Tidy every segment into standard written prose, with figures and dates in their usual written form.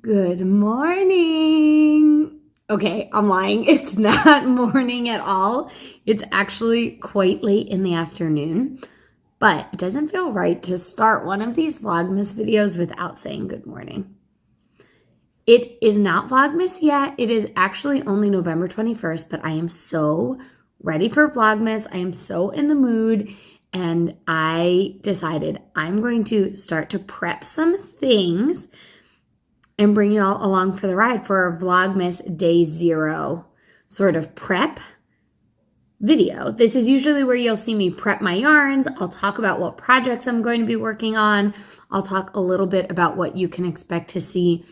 Good morning. Okay, I'm lying. It's not morning at all. It's actually quite late in the afternoon, but it doesn't feel right to start one of these Vlogmas videos without saying good morning. It is not Vlogmas yet. It is actually only November 21st, but I am so ready for Vlogmas. I am so in the mood, and I decided I'm going to start to prep some things and bring you all along for the ride for our Vlogmas Day 0 sort of prep video. This is usually where you'll see me prep my yarns. I'll talk about what projects I'm going to be working on. I'll talk a little bit about what you can expect to see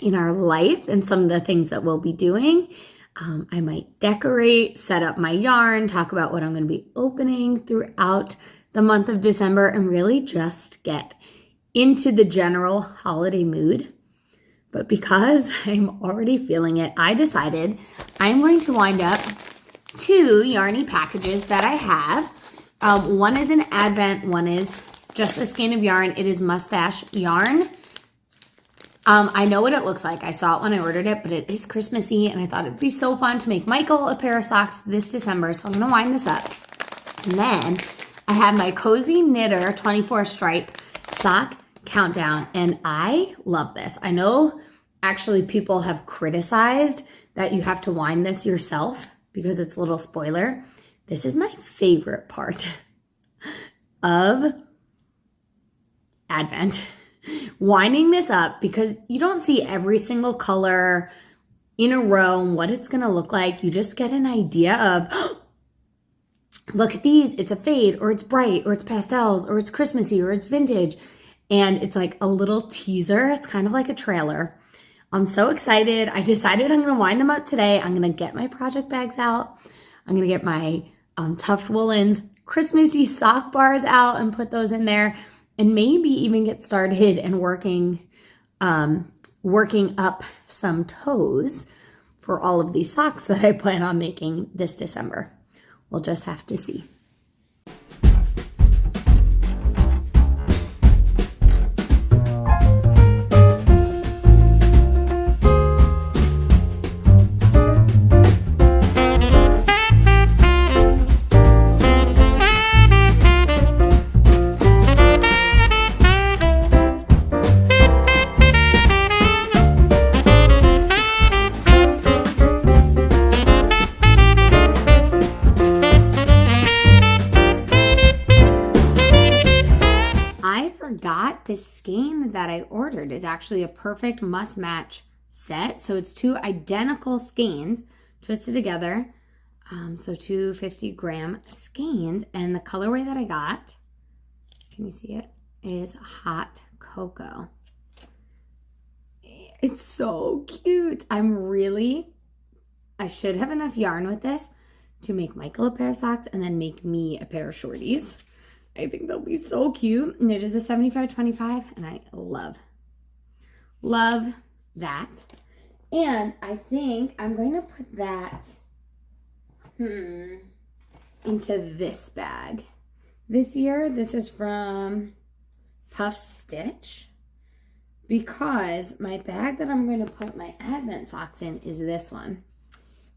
in our life and some of the things that we'll be doing. I might decorate, set up my yarn, talk about what I'm going to be opening throughout the month of December, and really just get into the general holiday mood. But because I'm already feeling it, I decided I'm going to wind up 2 yarny packages that I have. One is an Advent, one is just a skein of yarn. It is mustache yarn. I know what it looks like. I saw it when I ordered it, but it is Christmassy, and I thought it'd be so fun to make Michael a pair of socks this December. So I'm going to wind this up. And then I have my Cozy Knitter 24 stripe sock countdown, and I love this. I know actually people have criticized that you have to wind this yourself because it's a little spoiler. This is my favorite part of Advent. Winding this up, because you don't see every single color in a row and what it's going to look like. You just get an idea of, oh, look at these. It's a fade, or it's bright, or it's pastels, or it's Christmassy, or it's vintage. And it's like a little teaser. It's kind of like a trailer. I'm so excited. I decided I'm going to wind them up today. I'm going to get my project bags out. I'm going to get my Tuft Woolens Christmassy sock bars out and put those in there. And maybe even get started and working up some toes for all of these socks that I plan on making this December. We'll just have to see. This skein that I ordered is actually a perfect must-match set. So it's 2 identical skeins twisted together. So 2 50-gram skeins. And the colorway that I got, can you see it, is Hot Cocoa. It's so cute. I should have enough yarn with this to make Michael a pair of socks and then make me a pair of shorties. I think they'll be so cute. And it is a 75-25, and I love that. And I think I'm going to put that into this bag. This year, this is from Puff Stitch, because my bag that I'm going to put my Advent socks in is this one.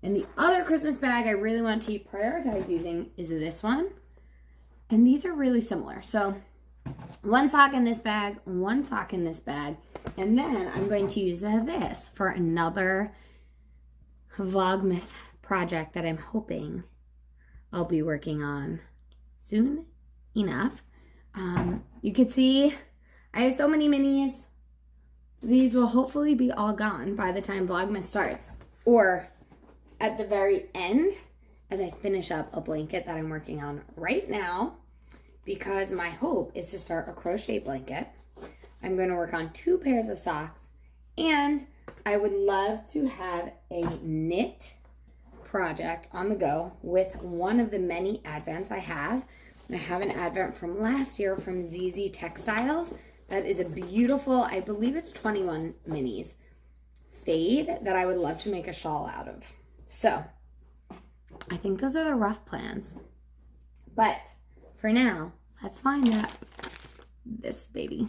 And the other Christmas bag I really want to prioritize using is this one. And these are really similar. So 1 sock in this bag, 1 sock in this bag. And then I'm going to use this for another Vlogmas project that I'm hoping I'll be working on soon enough. You can see I have so many minis. These will hopefully be all gone by the time Vlogmas starts. Or at the very end, as I finish up a blanket that I'm working on right now, because my hope is to start a crochet blanket. I'm going to work on 2 pairs of socks, and I would love to have a knit project on the go with one of the many Advents I have. I have an Advent from last year from ZZ Textiles. That is a beautiful, I believe it's 21 minis fade that I would love to make a shawl out of. So I think those are the rough plans. But for now, let's find out this baby.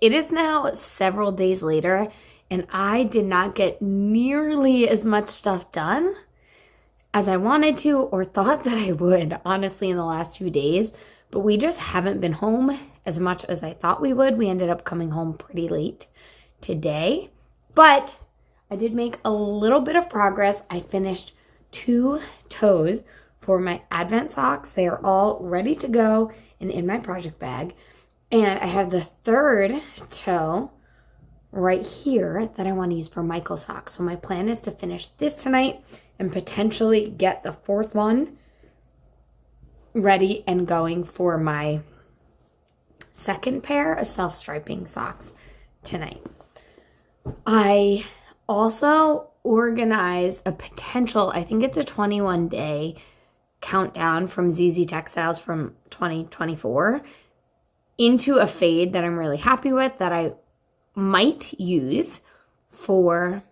it is now several days later, and I did not get nearly as much stuff done as I wanted to or thought that I would, honestly, in the last 2 days. But we just haven't been home as much as I thought we would. We ended up coming home pretty late today. But I did make a little bit of progress. I finished 2 toes for my Advent socks. They are all ready to go and in my project bag. And I have the 3rd toe right here that I want to use for Michael's socks. So my plan is to finish this tonight and potentially get the 4th one ready and going for my 2nd pair of self-striping socks tonight. I also organized a potential, I think it's a 21-day countdown from ZZ Textiles from 2024 into a fade that I'm really happy with that I might use for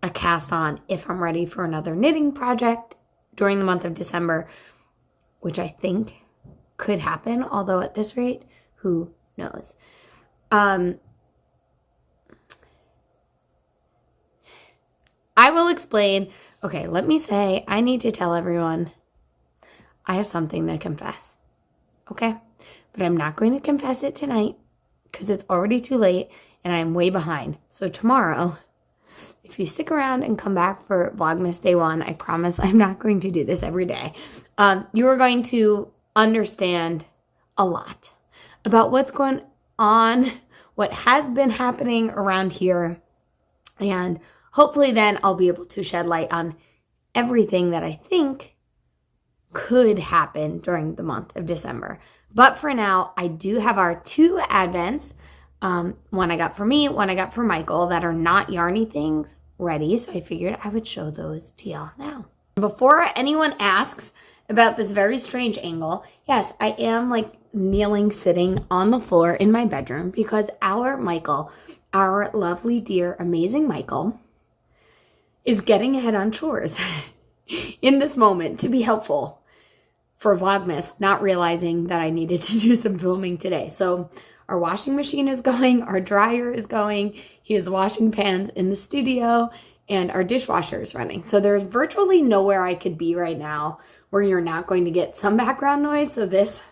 a cast on if I'm ready for another knitting project during the month of December, which I think could happen, although at this rate, who knows? I will explain. Okay, let me say, I need to tell everyone I have something to confess. Okay? But I'm not going to confess it tonight because it's already too late and I'm way behind. So tomorrow, if you stick around and come back for Vlogmas Day 1, I promise I'm not going to do this every day. You are going to understand a lot about what's going on, what has been happening around here, and hopefully then I'll be able to shed light on everything that I think could happen during the month of December. But for now, I do have our 2 Advents, one I got for me, one I got for Michael, that are not yarny things ready. So I figured I would show those to y'all now. Before anyone asks about this very strange angle, yes, I am like kneeling, sitting on the floor in my bedroom because our Michael, our lovely, dear, amazing Michael, is getting ahead on chores in this moment to be helpful for Vlogmas, not realizing that I needed to do some filming today. So our washing machine is going, our dryer is going, he is washing pans in the studio, and our dishwasher is running. So there's virtually nowhere I could be right now where you're not going to get some background noise. So this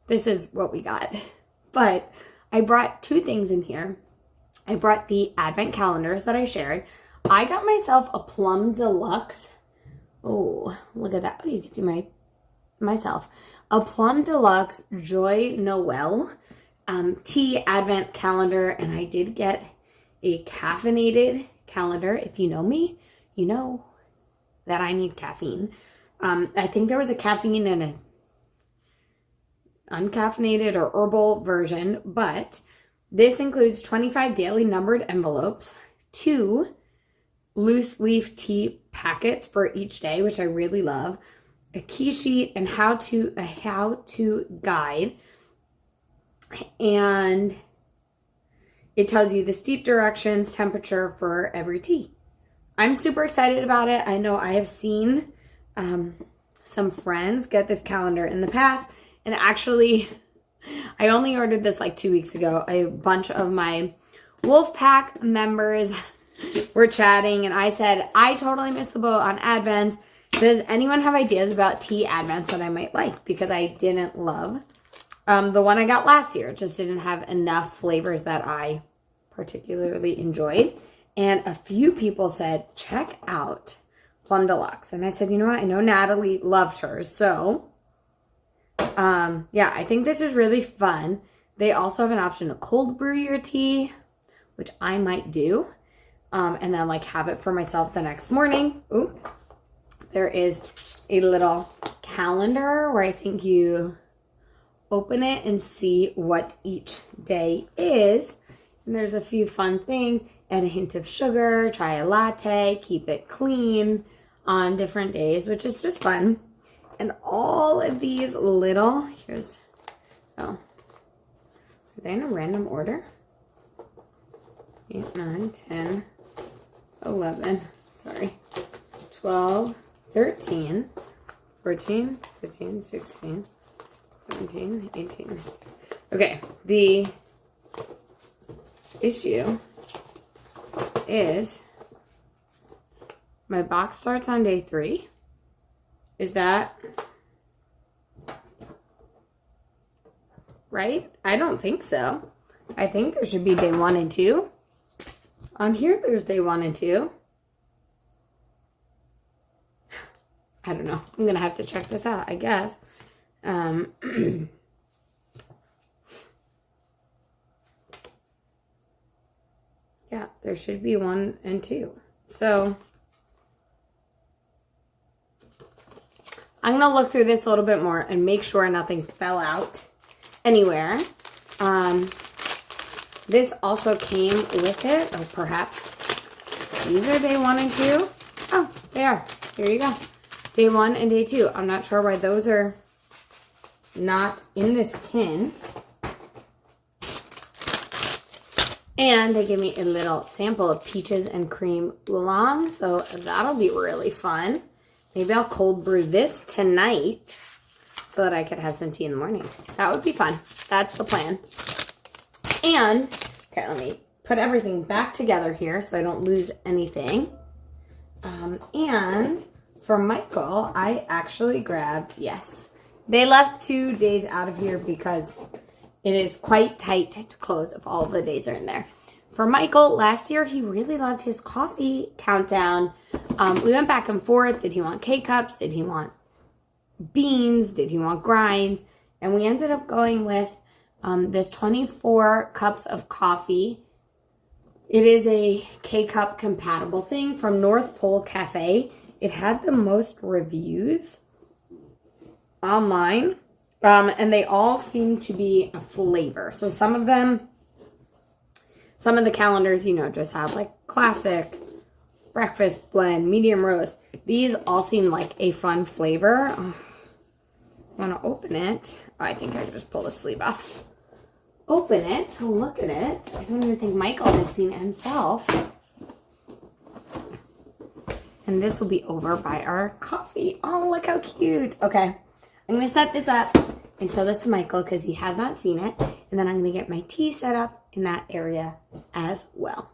is what we got. But I brought 2 things in here. I brought the Advent calendars that I shared. I got myself a Plum Deluxe. Oh, look at that. Oh, you can see myself. A Plum Deluxe Joy Noel tea Advent calendar. And I did get a caffeinated calendar. If you know me, you know that I need caffeine. I think there was a caffeine and an uncaffeinated or herbal version, but this includes 25 daily numbered envelopes, 2 loose leaf tea packets for each day, which I really love, a key sheet, and a how-to guide, and it tells you the steep directions, temperature for every tea. I'm super excited about it. I know I have seen some friends get this calendar in the past, and actually, I only ordered this like 2 weeks ago. A bunch of my Wolfpack members were chatting, and I said, I totally missed the boat on Advents. Does anyone have ideas about tea Advents that I might like? Because I didn't love the one I got last year. It just didn't have enough flavors that I particularly enjoyed. And a few people said, check out Plum Deluxe. And I said, you know what? I know Natalie loved hers. So, yeah, I think this is really fun. They also have an option to cold brew your tea, which I might do. And then like have it for myself the next morning. Ooh, there is a little calendar where I think you open it and see what each day is. And there's a few fun things. Add a hint of sugar, try a latte, keep it clean on different days, which is just fun. And all of these little, are they in a random order? 8, 9, 10, 11, 12, 13, 14, 15, 16, 17, 18. Okay, the issue is my box starts on day 3. Is that right? I don't think so. I think there should be day 1 and 2. On here, there's day 1 and 2. I don't know. I'm going to have to check this out, I guess. Yeah, there should be 1 and 2. So I'm going to look through this a little bit more and make sure nothing fell out anywhere. This also came with it. Oh, perhaps these are day 1 and 2. Oh, they are. Here you go. Day 1 and day 2. I'm not sure why those are not in this tin. And they give me a little sample of peaches and cream oolong, so that'll be really fun. Maybe I'll cold brew this tonight so that I could have some tea in the morning. That would be fun. That's the plan. And, okay, let me put everything back together here so I don't lose anything. And for Michael, I actually grabbed, yes, they left 2 days out of here because it is quite tight to close if all of the days are in there. For Michael, last year, he really loved his coffee countdown. We went back and forth. Did he want K-cups? Did he want beans? Did he want grinds? And we ended up going with this 24 cups of coffee. It is a K-cup compatible thing from North Pole Cafe. It had the most reviews online. And they all seem to be a flavor. So some of the calendars, you know, just have like classic, breakfast blend, medium roast. These all seem like a fun flavor. I want to open it. Oh, I think I can just pull the sleeve off. Open it to look at it. I don't even think Michael has seen it himself. And this will be over by our coffee. Oh, look how cute. Okay. I'm going to set this up and show this to Michael because he has not seen it. And then I'm going to get my tea set up in that area as well.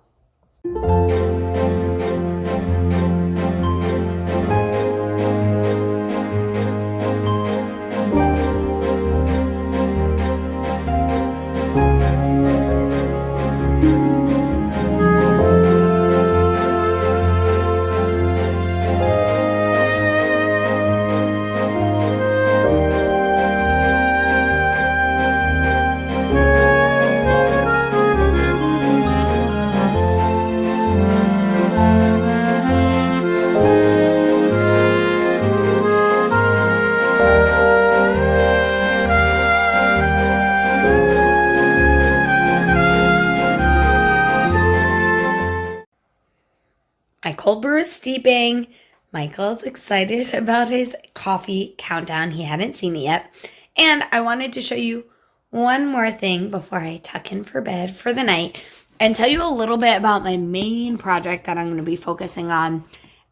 My cold brew is steeping. Michael's excited about his coffee countdown. He hadn't seen it yet. And I wanted to show you one more thing before I tuck in for bed for the night and tell you a little bit about my main project that I'm going to be focusing on,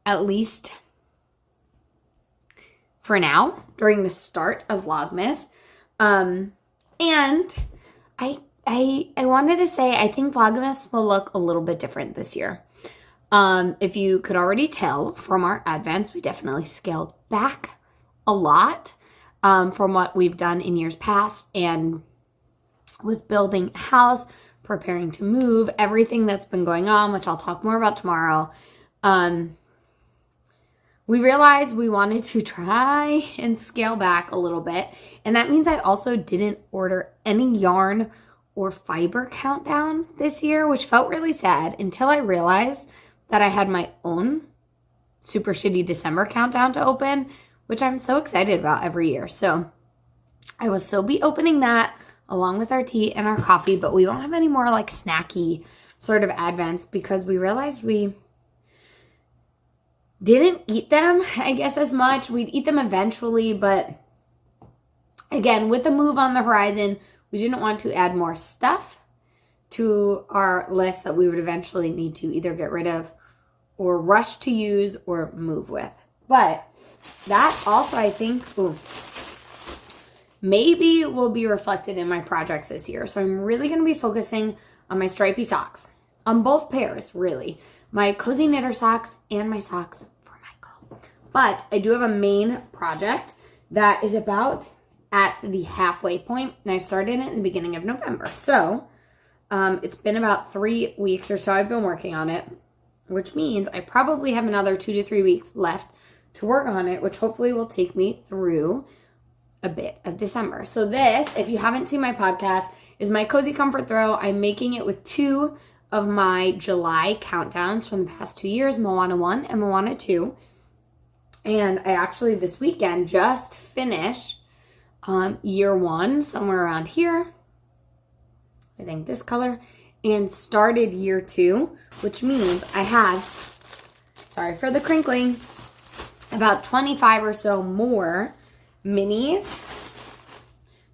at least for now, during the start of Vlogmas. And I wanted to say I think Vlogmas will look a little bit different this year. If you could already tell from our advents, we definitely scaled back a lot from what we've done in years past. And with building a house, preparing to move, everything that's been going on, which I'll talk more about tomorrow, we realized we wanted to try and scale back a little bit. And that means I also didn't order any yarn or fiber countdown this year, which felt really sad until I realized that I had my own Super Schitty December countdown to open, which I'm so excited about every year. So I will still be opening that along with our tea and our coffee, but we won't have any more like snacky sort of advents because we realized we didn't eat them, I guess, as much. We'd eat them eventually, but again, with the move on the horizon, we didn't want to add more stuff to our list that we would eventually need to either get rid of or rush to use or move with. But that also, I think, maybe will be reflected in my projects this year. So I'm really going to be focusing on my stripy socks, on both pairs, really. My cozy knitter socks and my socks for Michael. But I do have a main project that is about at the halfway point, and I started it in the beginning of November. So it's been about 3 weeks or so I've been working on it, which means I probably have another 2 to 3 weeks left to work on it, which hopefully will take me through a bit of December. So this, if you haven't seen my podcast, is my Cozy Comfort Throw. I'm making it with 2 of my July countdowns from the past 2 years, Moana 1 and Moana 2. And I actually this weekend just finished year 1, somewhere around here. I think this color, and started year 2, which means I have, sorry for the crinkling, about 25 or so more minis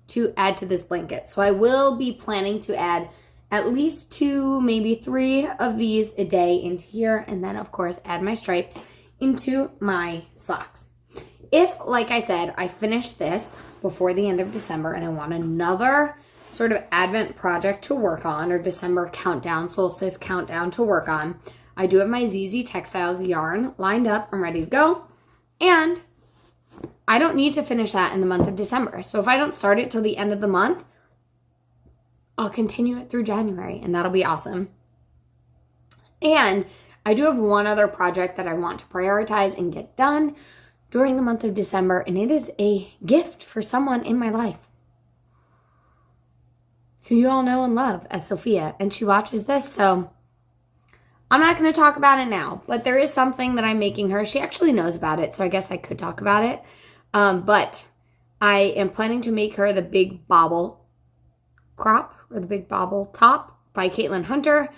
to add to this blanket. So I will be planning to add at least 2, maybe 3 of these a day into here, and then of course add my stripes into my socks. If, like I said, I finish this before the end of December and I want another sort of Advent project to work on, or December countdown, solstice countdown to work on, I do have my ZZ Textiles yarn lined up. I'm ready to go. And I don't need to finish that in the month of December. So if I don't start it till the end of the month, I'll continue it through January, and that'll be awesome. And I do have one other project that I want to prioritize and get done during the month of December, and it is a gift for someone in my life who you all know and love as Sophia, and she watches this, so I'm not going to talk about it now, but there is something that I'm making her. She actually knows about it, so I guess I could talk about it, but I am planning to make her the Big Bobble Crop, or the Big Bobble Top by Caitlin Hunter,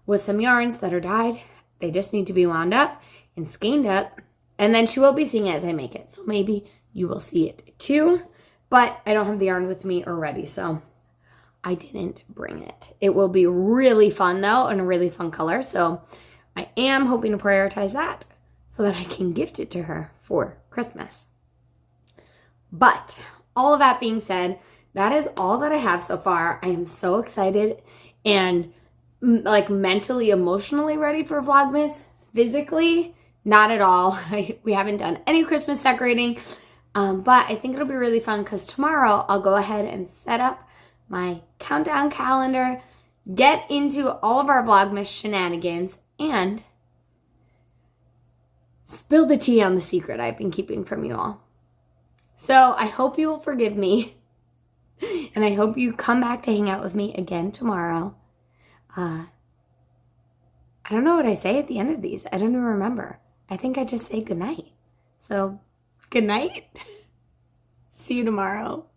with some yarns that are dyed. They just need to be wound up and skeined up, and then she will be seeing it as I make it, so maybe you will see it too, but I don't have the yarn with me already, so I didn't bring it. It will be really fun though, and a really fun color, so I am hoping to prioritize that so that I can gift it to her for Christmas. But all of that being said, that is all that I have so far. I am so excited and like mentally, emotionally ready for Vlogmas. Physically, not at all. We haven't done any Christmas decorating, but I think it'll be really fun because tomorrow I'll go ahead and set up my countdown calendar, get into all of our Vlogmas shenanigans, and spill the tea on the secret I've been keeping from you all. So I hope you will forgive me, and I hope you come back to hang out with me again tomorrow. I don't know what I say at the end of these. I don't even remember. I think I just say goodnight. So, good night. See you tomorrow.